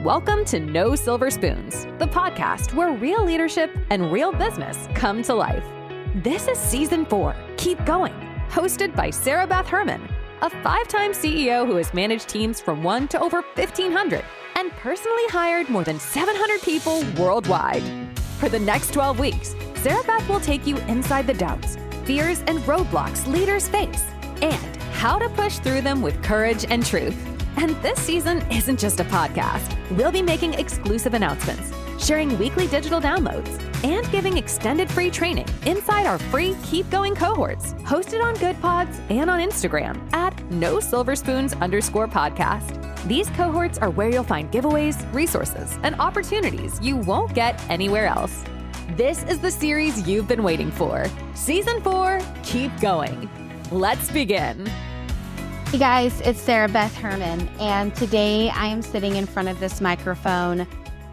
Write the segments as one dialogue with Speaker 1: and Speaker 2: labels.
Speaker 1: Welcome to No Silver Spoons, the podcast where real leadership and real business come to life. This is Season 4, Keep Going, hosted by Beth Herman, a 5-time CEO who has managed teams from 1 to over 1,500 and personally hired more than 700 people worldwide. For the next 12 weeks, Beth will take you inside the doubts, fears, and roadblocks leaders face, and how to push through them with courage and truth. And this season isn't just a podcast. We'll be making exclusive announcements, sharing weekly digital downloads, and giving extended free training inside our free Keep Going cohorts, hosted on Good Pods and on Instagram at NoSilverspoons_podcast. These cohorts are where you'll find giveaways, resources, and opportunities you won't get anywhere else. This is the series you've been waiting for. Season 4, Keep Going. Let's begin.
Speaker 2: Hey guys, it's Beth Herman, and today I am sitting in front of this microphone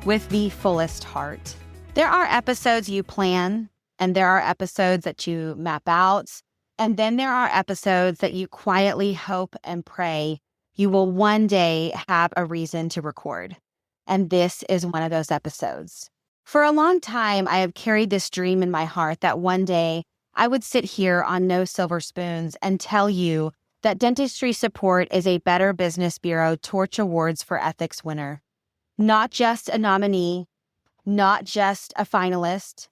Speaker 2: with the fullest heart. There are episodes you plan, and there are episodes that you map out, and then there are episodes that you quietly hope and pray you will one day have a reason to record. And this is one of those episodes. For a long time, I have carried this dream in my heart that one day I would sit here on No Silver Spoons and tell you that Dentistry Support is a Better Business Bureau Torch Awards for Ethics winner. Not just a nominee, not just a finalist,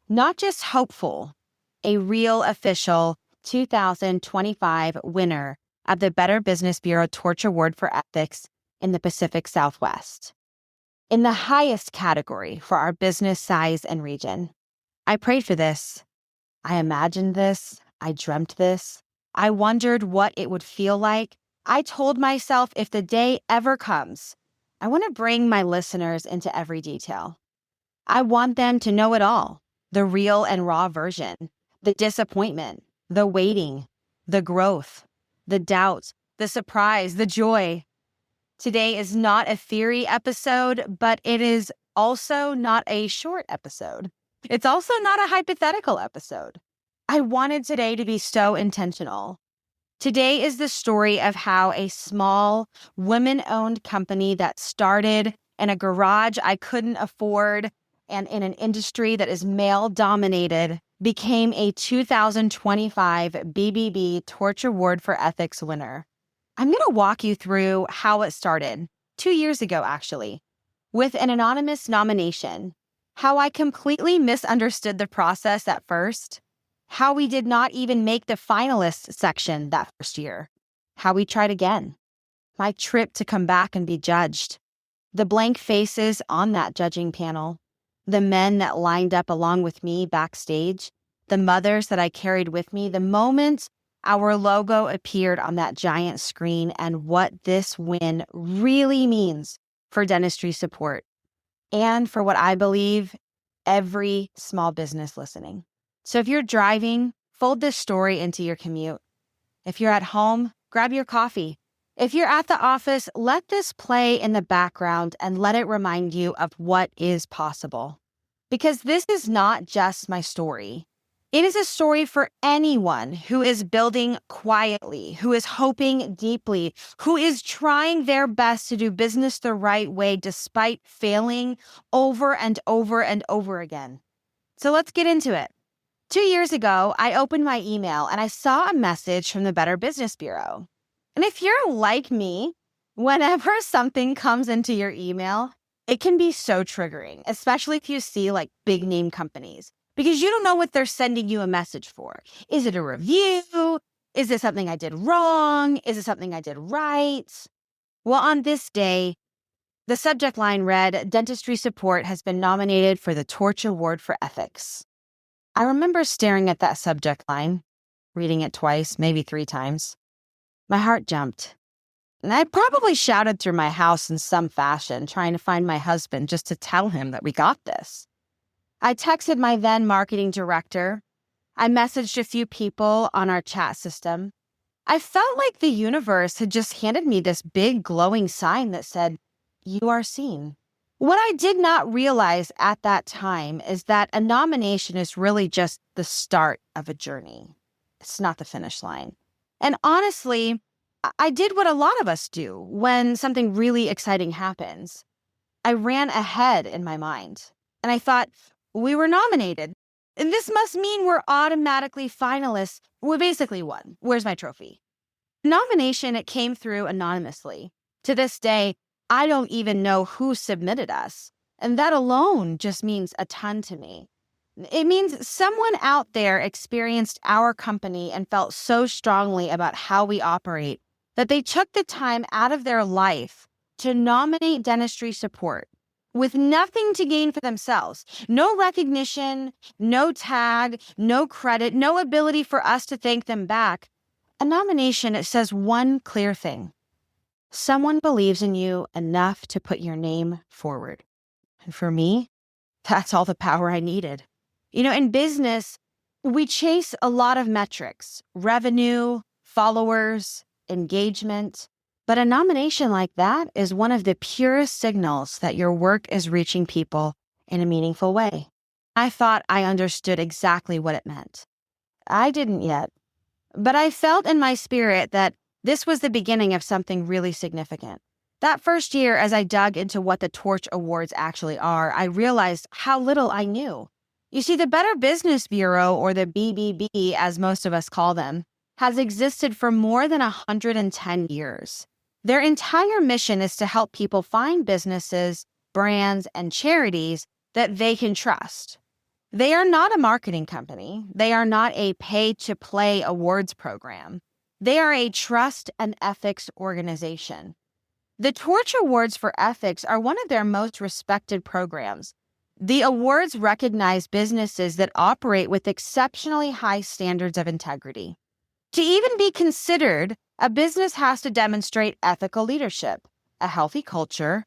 Speaker 2: not just hopeful, a real official 2025 winner of the Better Business Bureau Torch Award for Ethics in the Pacific Southwest. In the highest category for our business size and region. I prayed for this. I imagined this. I dreamt this. I wondered what it would feel like. I told myself if the day ever comes, I want to bring my listeners into every detail. I want them to know it all, the real and raw version, the disappointment, the waiting, the growth, the doubt, the surprise, the joy. Today is not a theory episode, but it is also not a short episode. It's also not a hypothetical episode. I wanted today to be so intentional. Today is the story of how a small, women-owned company that started in a garage I couldn't afford and in an industry that is male-dominated became a 2025 BBB Torch Award for Ethics winner. I'm going to walk you through how it started, 2 years ago actually, with an anonymous nomination, how I completely misunderstood the process at first, how we did not even make the finalists section that first year, how we tried again, my trip to come back and be judged, the blank faces on that judging panel, the men that lined up along with me backstage, the mothers that I carried with me, the moment our logo appeared on that giant screen, and what this win really means for Dentistry Support and for what I believe every small business listening. So if you're driving, fold this story into your commute. If you're at home, grab your coffee. If you're at the office, let this play in the background and let it remind you of what is possible. Because this is not just my story. It is a story for anyone who is building quietly, who is hoping deeply, who is trying their best to do business the right way despite failing over and over and over again. So let's get into it. 2 years ago, I opened my email and I saw a message from the Better Business Bureau. And if you're like me, whenever something comes into your email, it can be so triggering, especially if you see like big name companies, because you don't know what they're sending you a message for. Is it a review? Is it something I did wrong? Is it something I did right? Well, on this day, the subject line read, Dentistry Support has been nominated for the Torch Award for Ethics. I remember staring at that subject line, reading it twice, maybe 3 times. My heart jumped. And I probably shouted through my house in some fashion, trying to find my husband just to tell him that we got this. I texted my then marketing director. I messaged a few people on our chat system. I felt like the universe had just handed me this big glowing sign that said, "You are seen." What I did not realize at that time is that a nomination is really just the start of a journey. It's not the finish line. And honestly, I did what a lot of us do when something really exciting happens. I ran ahead in my mind. And I thought, we were nominated. And this must mean we're automatically finalists. We basically won. Where's my trophy? Nomination, it came through anonymously. To this day, I don't even know who submitted us. And that alone just means a ton to me. It means someone out there experienced our company and felt so strongly about how we operate that they took the time out of their life to nominate Dentistry Support with nothing to gain for themselves. No recognition, no tag, no credit, no ability for us to thank them back. A nomination, it says one clear thing. Someone believes in you enough to put your name forward. And for me, that's all the power I needed. In business, we chase a lot of metrics, revenue, followers, engagement. But a nomination like that is one of the purest signals that your work is reaching people in a meaningful way. I thought I understood exactly what it meant. I didn't yet, but I felt in my spirit that this was the beginning of something really significant. That first year, as I dug into what the Torch Awards actually are, I realized how little I knew. You see, the Better Business Bureau, or the BBB, as most of us call them, has existed for more than 110 years. Their entire mission is to help people find businesses, brands, and charities that they can trust. They are not a marketing company. They are not a pay-to-play awards program. They are a trust and ethics organization. The Torch Awards for Ethics are one of their most respected programs. The awards recognize businesses that operate with exceptionally high standards of integrity. To even be considered, a business has to demonstrate ethical leadership, a healthy culture,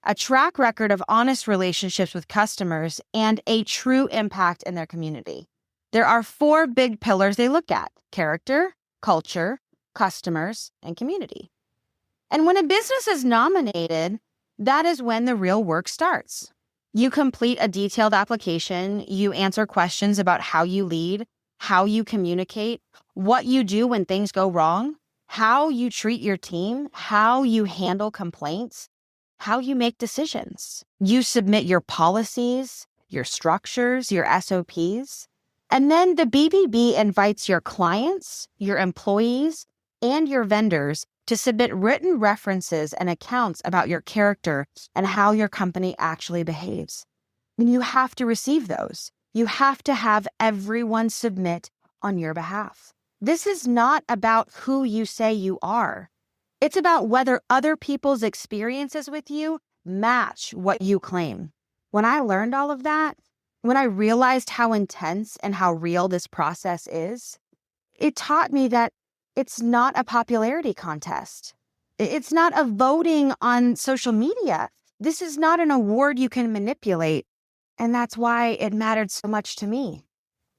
Speaker 2: a track record of honest relationships with customers, and a true impact in their community. There are 4 big pillars they look at: character, culture, customers, and community. And when a business is nominated, that is when the real work starts. You complete a detailed application, you answer questions about how you lead, how you communicate, what you do when things go wrong, how you treat your team, how you handle complaints, how you make decisions. You submit your policies, your structures, your SOPs. And then the BBB invites your clients, your employees, and your vendors to submit written references and accounts about your character and how your company actually behaves. And you have to receive those. You have to have everyone submit on your behalf. This is not about who you say you are. It's about whether other people's experiences with you match what you claim. When I learned all of that, when I realized how intense and how real this process is, it taught me that it's not a popularity contest. It's not a voting on social media. This is not an award you can manipulate. And that's why it mattered so much to me.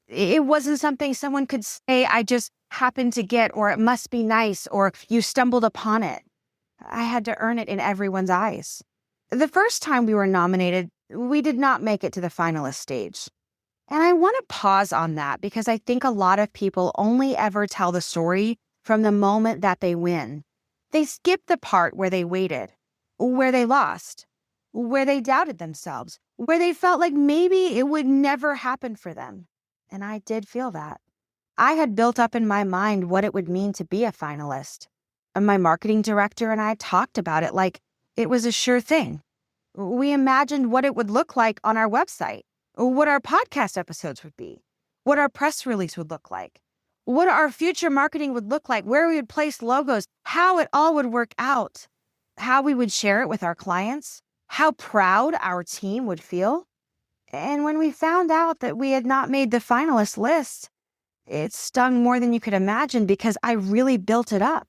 Speaker 2: It wasn't something someone could say, I just happened to get, or it must be nice, or you stumbled upon it. I had to earn it in everyone's eyes. The first time we were nominated, we did not make it to the finalist stage. And I want to pause on that because I think a lot of people only ever tell the story from the moment that they win. They skip the part where they waited, where they lost, where they doubted themselves, where they felt like maybe it would never happen for them. And I did feel that. I had built up in my mind what it would mean to be a finalist. And my marketing director and I talked about it like it was a sure thing. We imagined what it would look like on our website, what our podcast episodes would be, what our press release would look like, what our future marketing would look like, where we would place logos, how it all would work out, how we would share it with our clients, how proud our team would feel. And when we found out that we had not made the finalist list, it stung more than you could imagine because I really built it up.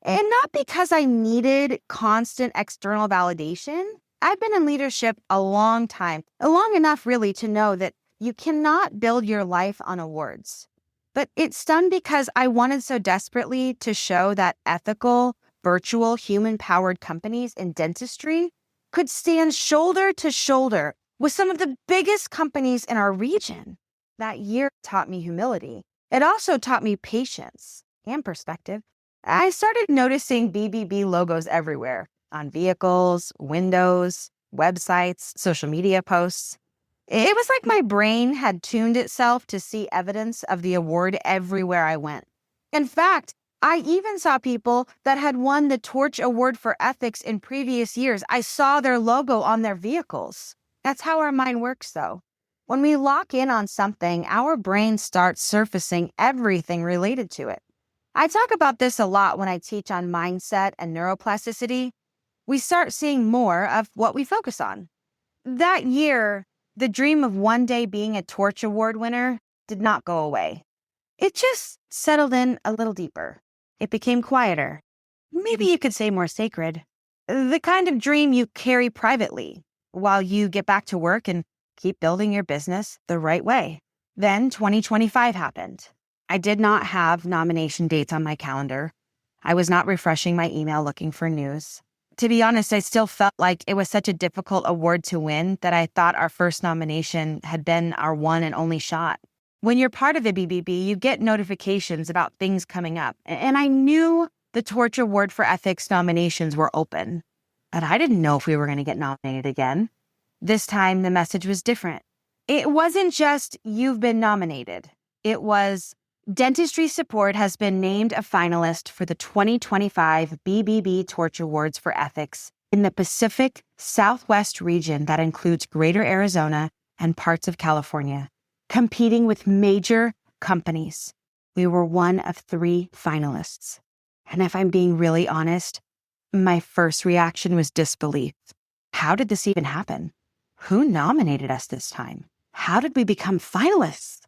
Speaker 2: And not because I needed constant external validation. I've been in leadership a long time, long enough really to know that you cannot build your life on awards. But it stung because I wanted so desperately to show that ethical, virtual, human-powered companies in dentistry could stand shoulder to shoulder with some of the biggest companies in our region. That year taught me humility. It also taught me patience and perspective. I started noticing BBB logos everywhere, on vehicles, windows, websites, social media posts. It was like my brain had tuned itself to see evidence of the award everywhere I went. In fact, I even saw people that had won the Torch Award for Ethics in previous years. I saw their logo on their vehicles. That's how our mind works, though. When we lock in on something, our brain starts surfacing everything related to it. I talk about this a lot when I teach on mindset and neuroplasticity. We start seeing more of what we focus on. That year, the dream of one day being a Torch Award winner did not go away. It just settled in a little deeper. It became quieter. Maybe you could say more sacred. The kind of dream you carry privately while you get back to work and keep building your business the right way. Then 2025 happened. I did not have nomination dates on my calendar. I was not refreshing my email looking for news. To be honest, I still felt like it was such a difficult award to win that I thought our first nomination had been our one and only shot. When you're part of the BBB, you get notifications about things coming up. And I knew the Torch Award for Ethics nominations were open, but I didn't know if we were going to get nominated again. This time, the message was different. It wasn't just, you've been nominated. It was, Dentistry Support has been named a finalist for the 2025 BBB Torch Awards for Ethics in the Pacific Southwest region that includes Greater Arizona and parts of California, competing with major companies. We were one of 3 finalists. And if I'm being really honest, my first reaction was disbelief. How did this even happen? Who nominated us this time? How did we become finalists?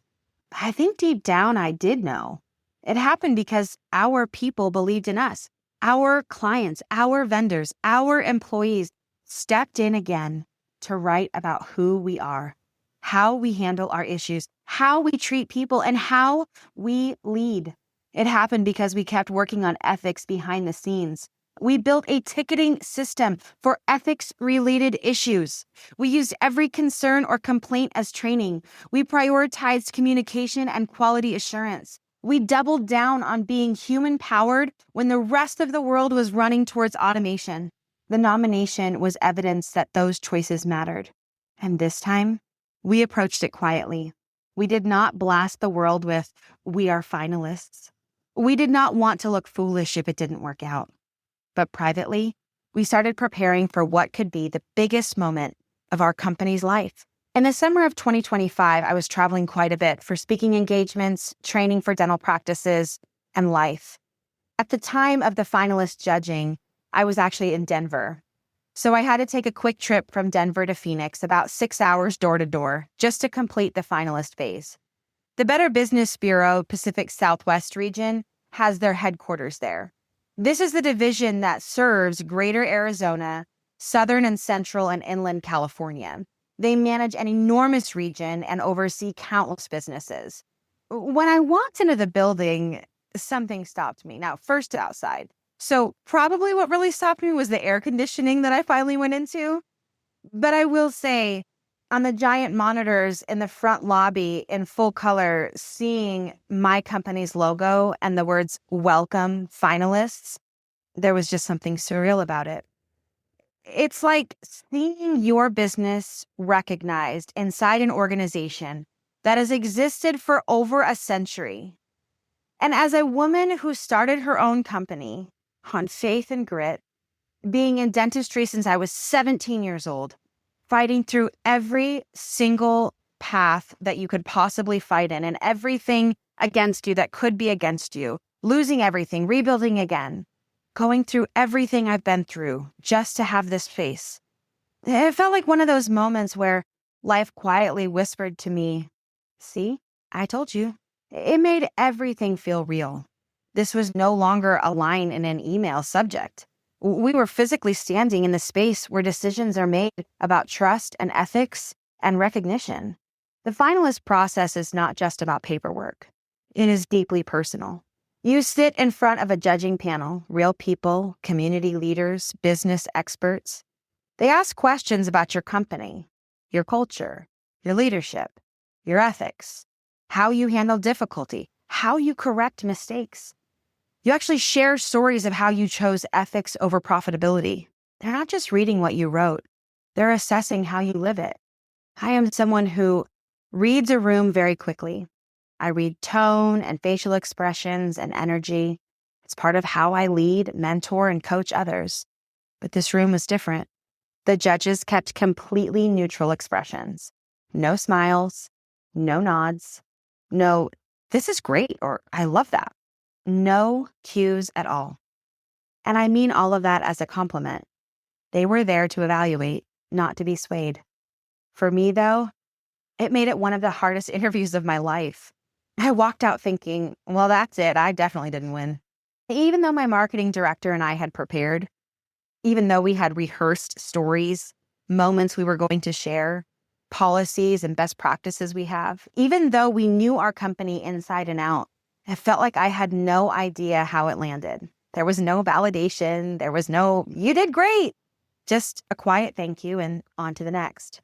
Speaker 2: I think deep down I did know. It happened because our people believed in us. Our clients, our vendors, our employees stepped in again to write about who we are, how we handle our issues, how we treat people, and how we lead. It happened because we kept working on ethics behind the scenes. We built a ticketing system for ethics-related issues. We used every concern or complaint as training. We prioritized communication and quality assurance. We doubled down on being human-powered when the rest of the world was running towards automation. The nomination was evidence that those choices mattered. And this time, we approached it quietly. We did not blast the world with, "We are finalists." We did not want to look foolish if it didn't work out. But privately, we started preparing for what could be the biggest moment of our company's life. In the summer of 2025, I was traveling quite a bit for speaking engagements, training for dental practices, and life. At the time of the finalist judging, I was actually in Denver. So I had to take a quick trip from Denver to Phoenix, about 6 hours door to door, just to complete the finalist phase. The Better Business Bureau Pacific Southwest region has their headquarters there. This is the division that serves Greater Arizona, Southern and Central and Inland California. They manage an enormous region and oversee countless businesses. When I walked into the building, something stopped me. Now, first outside. So probably what really stopped me was the air conditioning that I finally went into. But I will say, on the giant monitors in the front lobby in full color, seeing my company's logo and the words "Welcome Finalists," there was just something surreal about it. It's like seeing your business recognized inside an organization that has existed for over a century. And as a woman who started her own company on faith and grit, being in dentistry since I was 17 years old, fighting through every single path that you could possibly fight in and everything against you that could be against you, losing everything, rebuilding again, going through everything I've been through just to have this face. It felt like one of those moments where life quietly whispered to me, "See, I told you." It made everything feel real. This was no longer a line in an email subject. We were physically standing in the space where decisions are made about trust and ethics and recognition. The finalist process is not just about paperwork. It is deeply personal. You sit in front of a judging panel, real people, community leaders, business experts. They ask questions about your company, your culture, your leadership, your ethics, how you handle difficulty, how you correct mistakes. You actually share stories of how you chose ethics over profitability. They're not just reading what you wrote. They're assessing how you live it. I am someone who reads a room very quickly. I read tone and facial expressions and energy. It's part of how I lead, mentor, and coach others. But this room was different. The judges kept completely neutral expressions. No smiles, no nods, no, this is great, or I love that. No cues at all. And I mean all of that as a compliment. They were there to evaluate, not to be swayed. For me, though, it made it one of the hardest interviews of my life. I walked out thinking, well, that's it. I definitely didn't win. Even though my marketing director and I had prepared, even though we had rehearsed stories, moments we were going to share, policies and best practices we have, even though we knew our company inside and out, it felt like I had no idea how it landed. There was no validation. There was no, you did great. Just a quiet thank you and on to the next.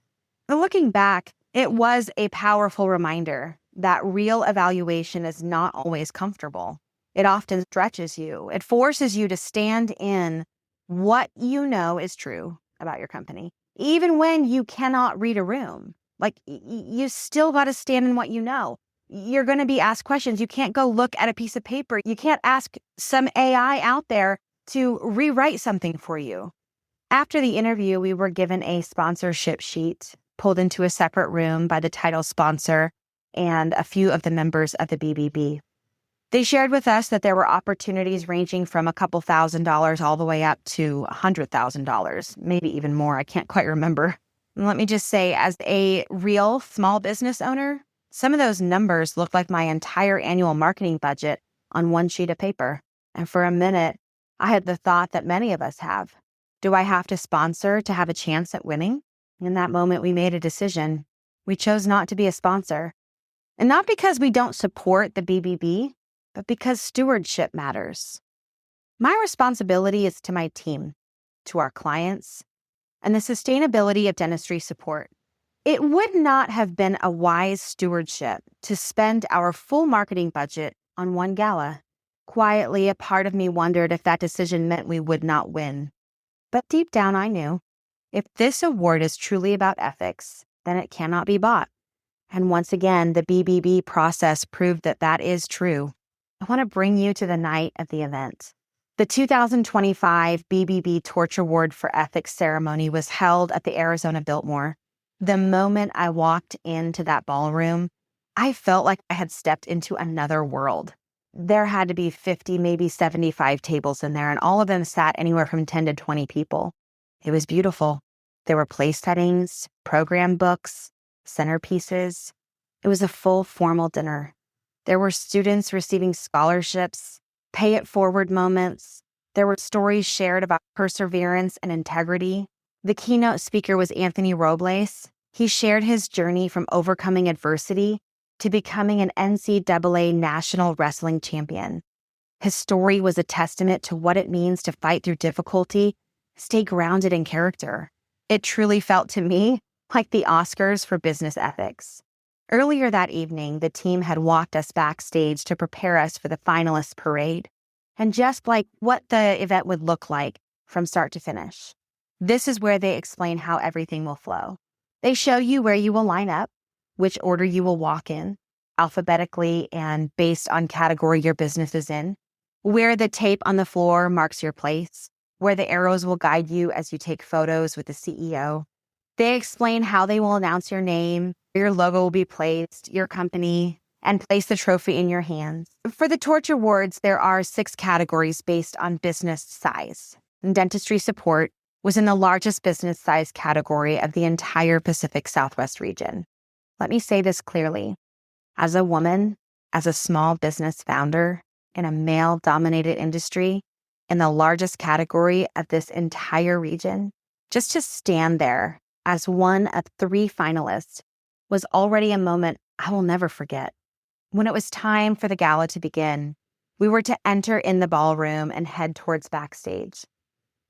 Speaker 2: But looking back, it was a powerful reminder that real evaluation is not always comfortable. It often stretches you. It forces you to stand in what you know is true about your company. Even when you cannot read a room, like you still got to stand in what you know. You're going to be asked questions. You can't go look at a piece of paper. You can't ask some AI out there to rewrite something for you. After the interview, we were given a sponsorship sheet, pulled into a separate room by the title sponsor and a few of the members of the BBB. They shared with us that there were opportunities ranging from a couple $1,000s all the way up to $100,000, maybe even more. I can't quite remember. And let me just say, as a real small business owner, some of those numbers looked like my entire annual marketing budget on one sheet of paper. And for a minute, I had the thought that many of us have. Do I have to sponsor to have a chance at winning? In that moment, we made a decision. We chose not to be a sponsor. And not because we don't support the BBB, but because stewardship matters. My responsibility is to my team, to our clients, and the sustainability of Dentistry Support. It would not have been a wise stewardship to spend our full marketing budget on one gala. Quietly, a part of me wondered if that decision meant we would not win. But deep down, I knew, if this award is truly about ethics, then it cannot be bought. And once again, the BBB process proved that that is true. I want to bring you to the night of the event. The 2025 BBB Torch Award for Ethics ceremony was held at the Arizona Biltmore. The moment I walked into that ballroom, I felt like I had stepped into another world. There had to be 50, maybe 75 tables in there, and all of them sat anywhere from 10 to 20 people. It was beautiful. There were place settings, program books, centerpieces. It was a full formal dinner. There were students receiving scholarships, pay it forward moments. There were stories shared about perseverance and integrity. The keynote speaker was Anthony Robles. He shared his journey from overcoming adversity to becoming an NCAA national wrestling champion. His story was a testament to what it means to fight through difficulty, stay grounded in character. It truly felt to me like the Oscars for business ethics. Earlier that evening, the team had walked us backstage to prepare us for the finalists parade, and just like what the event would look like from start to finish. This is where they explain how everything will flow. They show you where you will line up, which order you will walk in, alphabetically and based on category your business is in, where the tape on the floor marks your place, where the arrows will guide you as you take photos with the CEO. They explain how they will announce your name, where your logo will be placed, your company, and place the trophy in your hands. For the Torch Awards, there are 6 categories based on business size. Dentistry Support was in the largest business size category of the entire Pacific Southwest region. Let me say this clearly. As a woman, as a small business founder in a male-dominated industry, in the largest category of this entire region, just to stand there as one of 3 finalists was already a moment I will never forget. When it was time for the gala to begin, we were to enter in the ballroom and head towards backstage.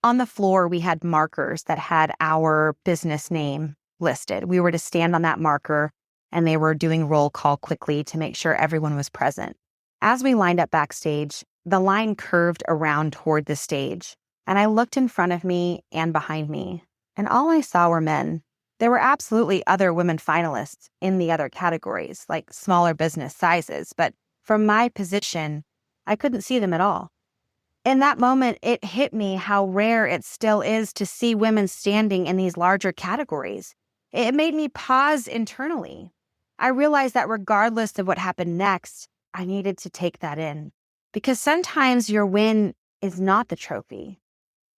Speaker 2: On the floor, we had markers that had our business name listed. We were to stand on that marker, and they were doing roll call quickly to make sure everyone was present. As we lined up backstage, the line curved around toward the stage, and I looked in front of me and behind me. and all I saw were men. There were absolutely other women finalists in the other categories, like smaller business sizes, but from my position, I couldn't see them at all. In that moment, it hit me how rare it still is to see women standing in these larger categories. It made me pause internally. I realized that regardless of what happened next, I needed to take that in. Because sometimes your win is not the trophy.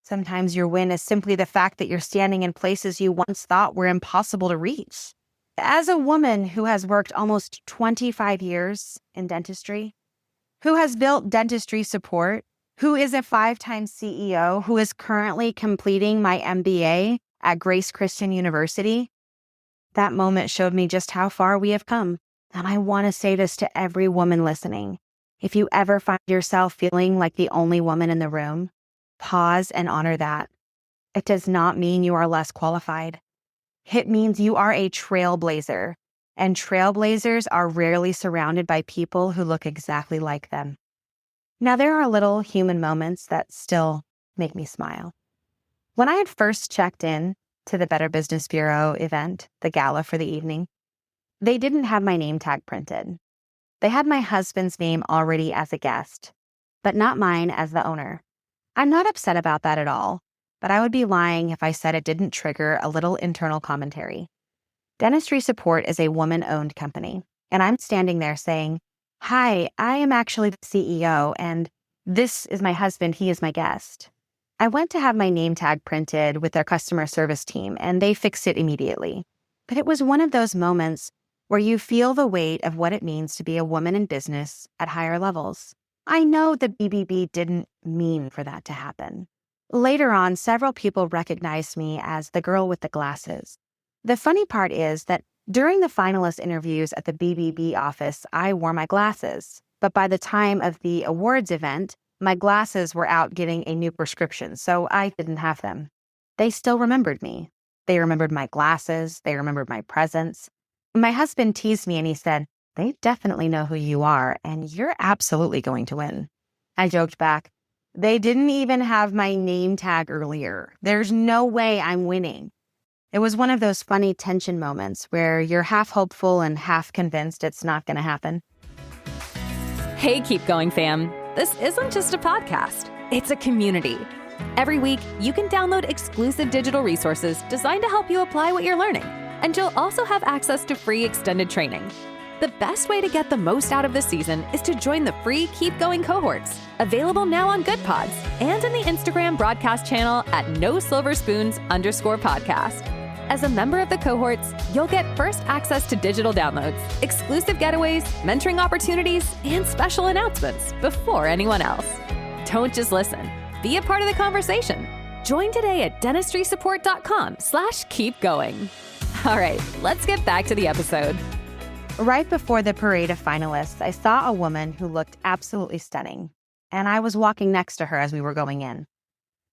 Speaker 2: Sometimes your win is simply the fact that you're standing in places you once thought were impossible to reach. As a woman who has worked almost 25 years in dentistry, who has built Dentistry Support, who is a 5-time CEO, who is currently completing my MBA at Grace Christian University, that moment showed me just how far we have come. And I want to say this to every woman listening. If you ever find yourself feeling like the only woman in the room, pause and honor that. It does not mean you are less qualified. It means you are a trailblazer, and trailblazers are rarely surrounded by people who look exactly like them. Now, there are little human moments that still make me smile. When I had first checked in to the Better Business Bureau event, the gala for the evening, they didn't have my name tag printed. They had my husband's name already as a guest, but not mine as the owner. I'm not upset about that at all, but I would be lying if I said it didn't trigger a little internal commentary. Dentistry Support is a woman-owned company, and I'm standing there saying, "Hi, I am actually the CEO, and this is my husband, he is my guest." I went to have my name tag printed with their customer service team, and they fixed it immediately. But it was one of those moments where you feel the weight of what it means to be a woman in business at higher levels. I know the BBB didn't mean for that to happen. Later on, several people recognized me as the girl with the glasses. The funny part is that during the finalist interviews at the BBB office, I wore my glasses. But by the time of the awards event, my glasses were out getting a new prescription, so I didn't have them. They still remembered me. They remembered my glasses. They remembered my presence. My husband teased me and he said, "They definitely know who you are, and you're absolutely going to win." I joked back, "They didn't even have my name tag earlier. There's no way I'm winning." It was one of those funny tension moments where you're half hopeful and half convinced it's not going to happen.
Speaker 1: Hey, Keep Going fam. This isn't just a podcast, it's a community. Every week, you can download exclusive digital resources designed to help you apply what you're learning. And you'll also have access to free extended training. The best way to get the most out of this season is to join the free Keep Going cohorts, available now on Good Pods and in the Instagram broadcast channel at @nosilverspoons_podcast. As a member of the cohorts, you'll get first access to digital downloads, exclusive getaways, mentoring opportunities, and special announcements before anyone else. Don't just listen. Be a part of the conversation. Join today at dentistrysupport.com/keepgoing. All right, let's get back to the episode.
Speaker 2: Right before the parade of finalists, I saw a woman who looked absolutely stunning, and I was walking next to her as we were going in.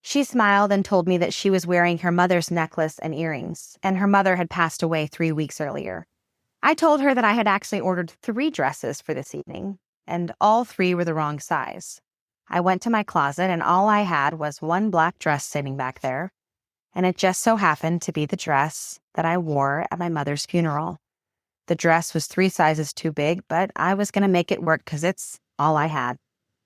Speaker 2: She smiled and told me that she was wearing her mother's necklace and earrings, and her mother had passed away 3 weeks earlier. I told her that I had actually ordered 3 dresses for this evening, and all 3 were the wrong size. I went to my closet, and all I had was one black dress sitting back there, and it just so happened to be the dress that I wore at my mother's funeral. The dress was 3 sizes too big, but I was going to make it work because it's all I had.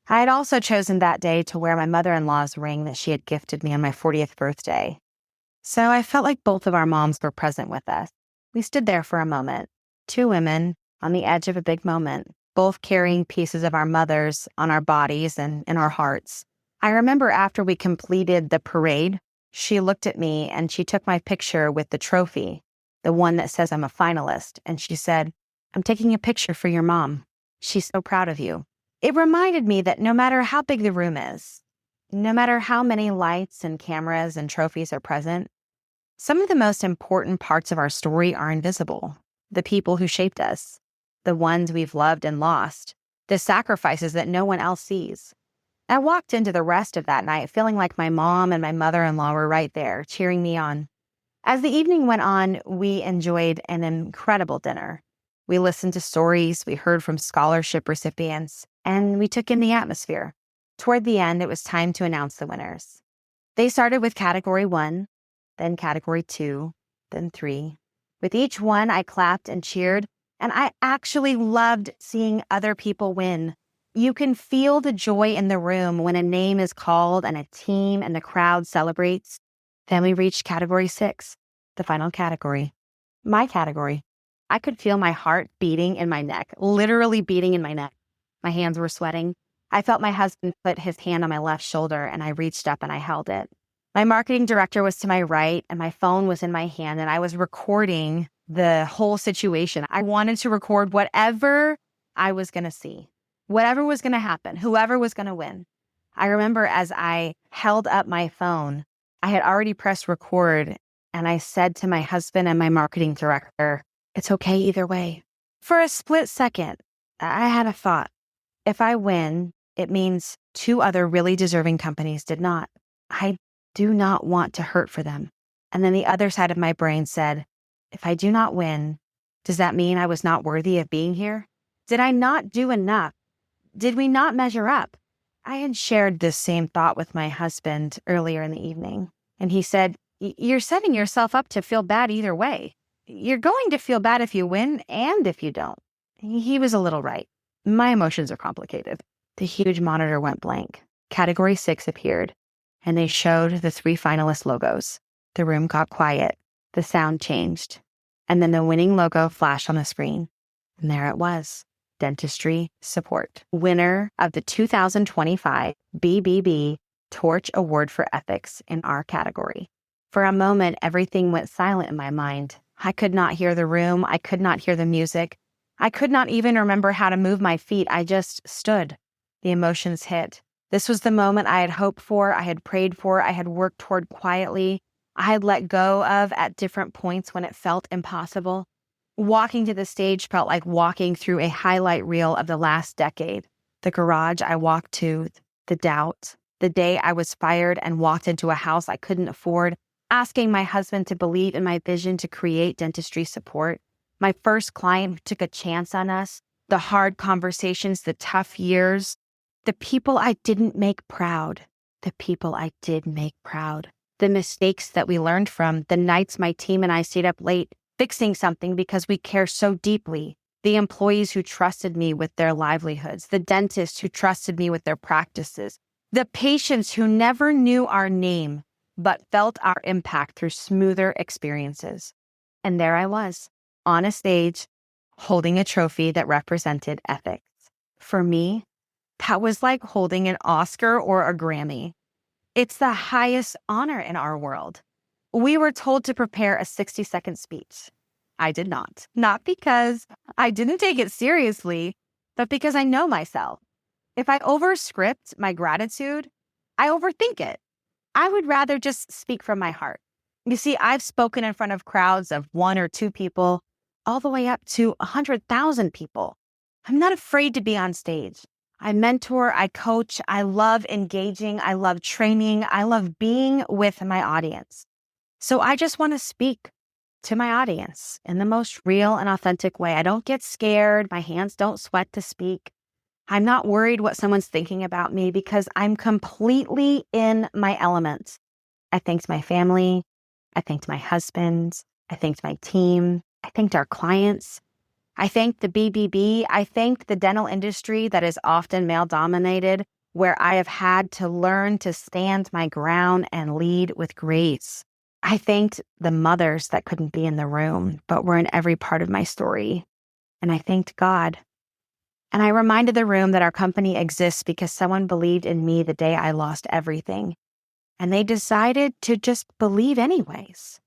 Speaker 2: I had also chosen that day to wear my mother-in-law's ring that she had gifted me on my 40th birthday. So I felt like both of our moms were present with us. We stood there for a moment, 2 women on the edge of a big moment, both carrying pieces of our mothers on our bodies and in our hearts. I remember after we completed the parade, she looked at me and she took my picture with the trophy, the one that says I'm a finalist, and she said, "I'm taking a picture for your mom. She's so proud of you." It reminded me that no matter how big the room is, no matter how many lights and cameras and trophies are present, some of the most important parts of our story are invisible. The people who shaped us, the ones we've loved and lost, the sacrifices that no one else sees. I walked into the rest of that night feeling like my mom and my mother-in-law were right there, cheering me on. As the evening went on, we enjoyed an incredible dinner. We listened to stories, we heard from scholarship recipients, and we took in the atmosphere. Toward the end, it was time to announce the winners. They started with Category 1, then category 2, then 3. With each one, I clapped and cheered, and I actually loved seeing other people win. You can feel the joy in the room when a name is called and a team and the crowd celebrates. Then we reached category 6, the final category, my category. I could feel my heart beating in my neck, literally beating in my neck. My hands were sweating. I felt my husband put his hand on my left shoulder, and I reached up and I held it. My marketing director was to my right, and my phone was in my hand, and I was recording the whole situation. I wanted to record whatever I was going to see, whatever was going to happen, whoever was going to win. I remember as I held up my phone, I had already pressed record, and I said to my husband and my marketing director, "It's okay either way." For a split second, I had a thought. If I win, it means 2 other really deserving companies did not. I do not want to hurt for them. And then the other side of my brain said, if I do not win, does that mean I was not worthy of being here? Did I not do enough? Did we not measure up? I had shared this same thought with my husband earlier in the evening, and he said, "You're setting yourself up to feel bad either way. You're going to feel bad if you win and if you don't." He was a little right. My emotions are complicated. The huge monitor went blank. Category 6 appeared, and they showed the 3 finalist logos. The room got quiet. The sound changed. And then the winning logo flashed on the screen. And there it was. Dentistry Support, winner of the 2025 BBB Torch Award for Ethics in our category. For a moment, everything went silent in my mind. I could not hear the room. I could not hear the music. I could not even remember how to move my feet. I just stood. The emotions hit. This was the moment I had hoped for, I had prayed for, I had worked toward quietly, I had let go of at different points when it felt impossible. Walking to the stage felt like walking through a highlight reel of the last decade. The garage I walked to, the doubt, the day I was fired and walked into a house I couldn't afford, asking my husband to believe in my vision to create Dentistry Support, my first client who took a chance on us, the hard conversations, the tough years, the people I didn't make proud, the people I did make proud, the mistakes that we learned from, the nights my team and I stayed up late fixing something because we care so deeply, the employees who trusted me with their livelihoods, the dentists who trusted me with their practices, the patients who never knew our name but felt our impact through smoother experiences. And there I was, on a stage, holding a trophy that represented ethics. For me, that was like holding an Oscar or a Grammy. It's the highest honor in our world. We were told to prepare a 60-second speech. I did not. Not because I didn't take it seriously, but because I know myself. If I overscript my gratitude, I overthink it. I would rather just speak from my heart. You see, I've spoken in front of crowds of 1 or 2 people, all the way up to 100,000 people. I'm not afraid to be on stage. I mentor, I coach, I love engaging, I love training, I love being with my audience. So I just want to speak to my audience in the most real and authentic way. I don't get scared. My hands don't sweat to speak. I'm not worried what someone's thinking about me because I'm completely in my element. I thanked my family. I thanked my husband. I thanked my team. I thanked our clients. I thanked the BBB. I thanked the dental industry that is often male-dominated, where I have had to learn to stand my ground and lead with grace. I thanked the mothers that couldn't be in the room, but were in every part of my story. And I thanked God. And I reminded the room that our company exists because someone believed in me the day I lost everything. And they decided to just believe anyways.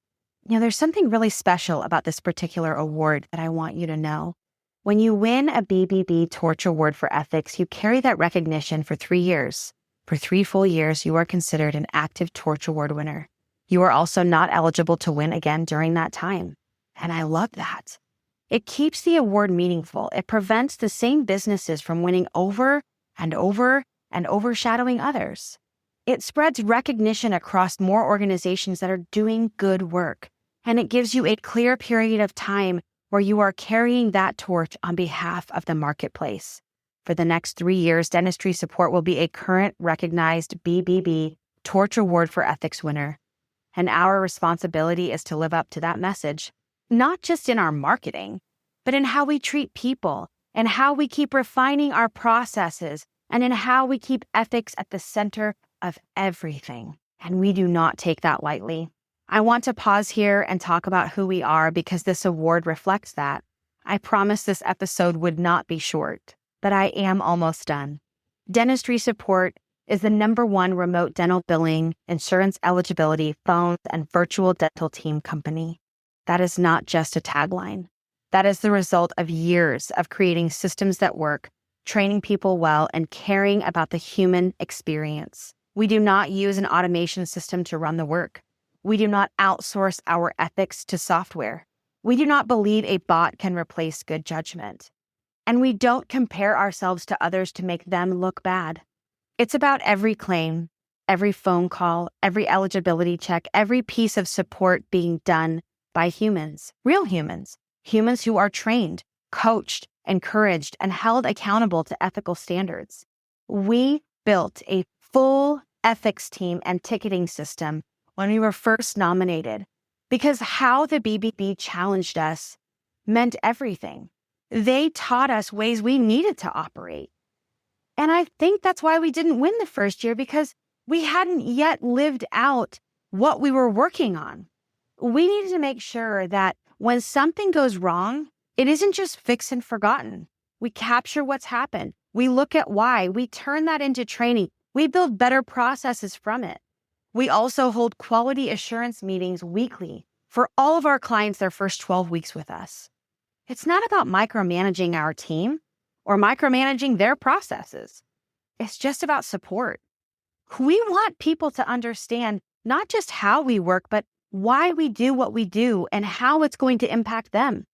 Speaker 2: You know, there's something really special about this particular award that I want you to know. When you win a BBB Torch Award for Ethics, you carry that recognition for 3 years. For 3 full years, you are considered an active Torch Award winner. You are also not eligible to win again during that time. And I love that. It keeps the award meaningful. It prevents the same businesses from winning over and over and overshadowing others. It spreads recognition across more organizations that are doing good work. And it gives you a clear period of time where you are carrying that torch on behalf of the marketplace. For the next 3 years, Dentistry Support will be a current recognized BBB Torch Award for Ethics winner. And our responsibility is to live up to that message, not just in our marketing, but in how we treat people and how we keep refining our processes and in how we keep ethics at the center of everything. And we do not take that lightly. I want to pause here and talk about who we are because this award reflects that. I promised this episode would not be short, but I am almost done. Dentistry Support is the #1 remote dental billing, insurance eligibility, phones, and virtual dental team company. That is not just a tagline. That is the result of years of creating systems that work, training people well, and caring about the human experience. We do not use an automation system to run the work. We do not outsource our ethics to software. We do not believe a bot can replace good judgment. And we don't compare ourselves to others to make them look bad. It's about every claim, every phone call, every eligibility check, every piece of support being done by humans, real humans, humans who are trained, coached, encouraged, and held accountable to ethical standards. We built a full ethics team and ticketing system when we were first nominated because how the BBB challenged us meant everything. They taught us ways we needed to operate. And I think that's why we didn't win the first year, because we hadn't yet lived out what we were working on. We needed to make sure that when something goes wrong, it isn't just fixed and forgotten. We capture what's happened. We look at why. We turn that into training. We build better processes from it. We also hold quality assurance meetings weekly for all of our clients their first 12 weeks with us. It's not about micromanaging our team or micromanaging their processes. It's just about support. We want people to understand not just how we work, but why we do what we do and how it's going to impact them.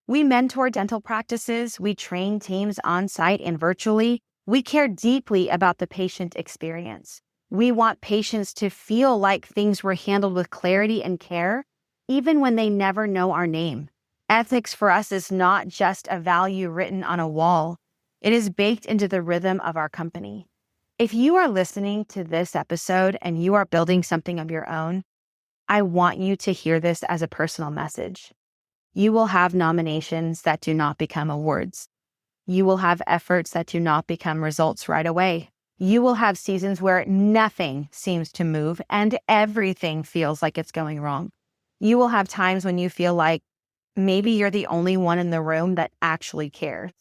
Speaker 2: We mentor dental practices. We train teams on site and virtually. We care deeply about the patient experience. We want patients to feel like things were handled with clarity and care, even when they never know our name. Ethics for us is not just a value written on a wall. It is baked into the rhythm of our company. If you are listening to this episode and you are building something of your own, I want you to hear this as a personal message. You will have nominations that do not become awards. You will have efforts that do not become results right away. You will have seasons where nothing seems to move and everything feels like it's going wrong. You will have times when you feel like maybe you're the only one in the room that actually cares.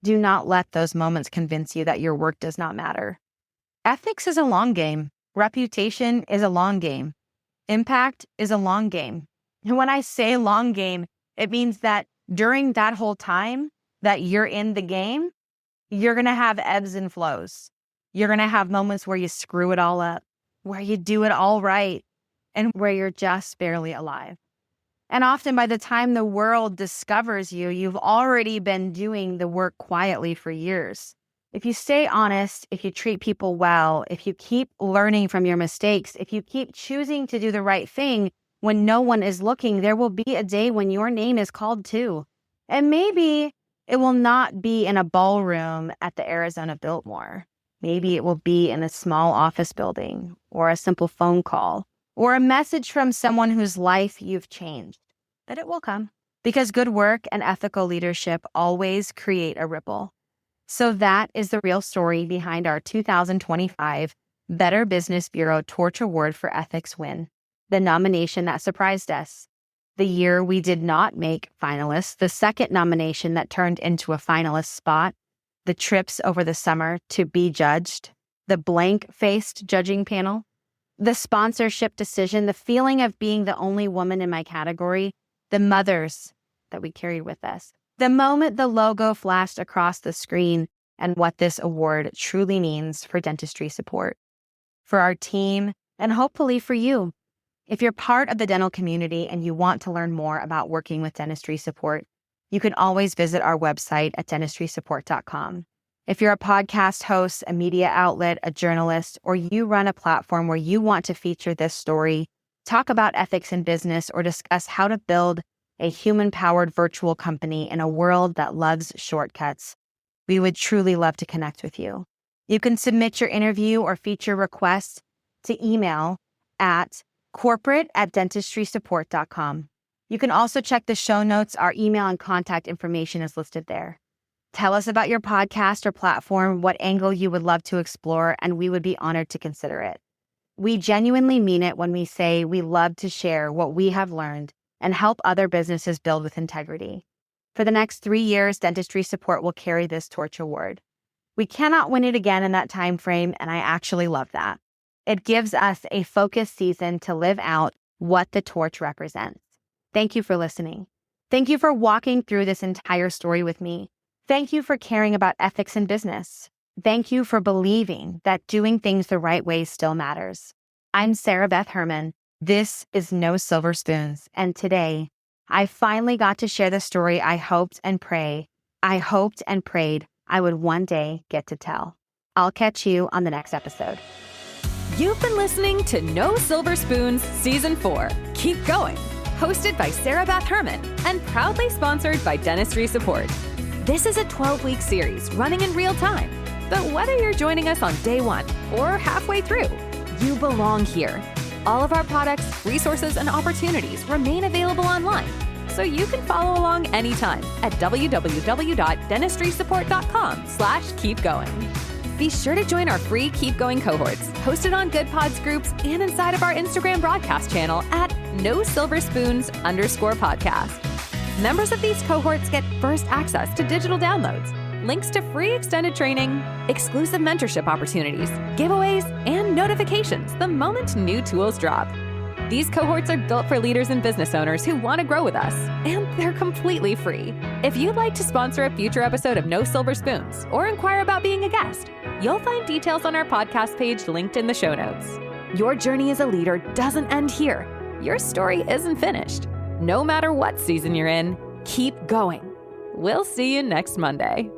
Speaker 2: Do not let those moments convince you that your work does not matter. Ethics is a long game. Reputation is a long game. Impact is a long game. And when I say long game, it means that during that whole time that you're in the game, you're going to have ebbs and flows. You're going to have moments where you screw it all up, where you do it all right, and where you're just barely alive. And often by the time the world discovers you, you've already been doing the work quietly for years. If you stay honest, if you treat people well, if you keep learning from your mistakes, if you keep choosing to do the right thing when no one is looking, there will be a day when your name is called too. And maybe it will not be in a ballroom at the Arizona Biltmore. Maybe it will be in a small office building or a simple phone call or a message from someone whose life you've changed. But it will come because good work and ethical leadership always create a ripple. So that is the real story behind our 2025 Better Business Bureau Torch Award for Ethics win, the nomination that surprised us. The year we did not make finalists, the second nomination that turned into a finalist spot, the trips over the summer to be judged, the blank-faced judging panel, the sponsorship decision, the feeling of being the only woman in my category, the mothers that we carried with us, the moment the logo flashed across the screen, and what this award truly means for Dentistry Support, for our team, and hopefully for you. If you're part of the dental community and you want to learn more about working with Dentistry Support, you can always visit our website at dentistrysupport.com. If you're a podcast host, a media outlet, a journalist, or you run a platform where you want to feature this story, talk about ethics in business, or discuss how to build a human-powered virtual company in a world that loves shortcuts, we would truly love to connect with you. You can submit your interview or feature requests to email at corporate@dentistrysupport.com. You can also check the show notes. Our email and contact information is listed there. Tell us about your podcast or platform, what angle you would love to explore, and we would be honored to consider it. We genuinely mean it when we say we love to share what we have learned and help other businesses build with integrity. For the next 3 years, Dentistry Support will carry this torch award. We cannot win it again in that time frame, and I actually love that. It gives us a focused season to live out what the torch represents. Thank you for listening. Thank you for walking through this entire story with me. Thank you for caring about ethics in business. Thank you for believing that doing things the right way still matters. I'm Sarah Beth Herman. This is No Silver Spoons. And today, I finally got to share the story I hoped and prayed I would one day get to tell. I'll catch you on the next episode.
Speaker 1: You've been listening to No Silver Spoons Season 4. Keep going. Hosted by Sarah Beth Herman and proudly sponsored by Dentistry Support. This is a 12-week series running in real time. But whether you're joining us on day 1 or halfway through, you belong here. All of our products, resources, and opportunities remain available online, so you can follow along anytime at www.dentistrysupport.com/keepgoing. Be sure to join our free Keep Going cohorts, hosted on Good Pods groups and inside of our Instagram broadcast channel at NoSilverSpoons_podcast. Members of these cohorts get first access to digital downloads, links to free extended training, exclusive mentorship opportunities, giveaways, and notifications the moment new tools drop. These cohorts are built for leaders and business owners who want to grow with us, and they're completely free. If you'd like to sponsor a future episode of No Silver Spoons or inquire about being a guest, you'll find details on our podcast page linked in the show notes. Your journey as a leader doesn't end here. Your story isn't finished. No matter what season you're in, keep going. We'll see you next Monday.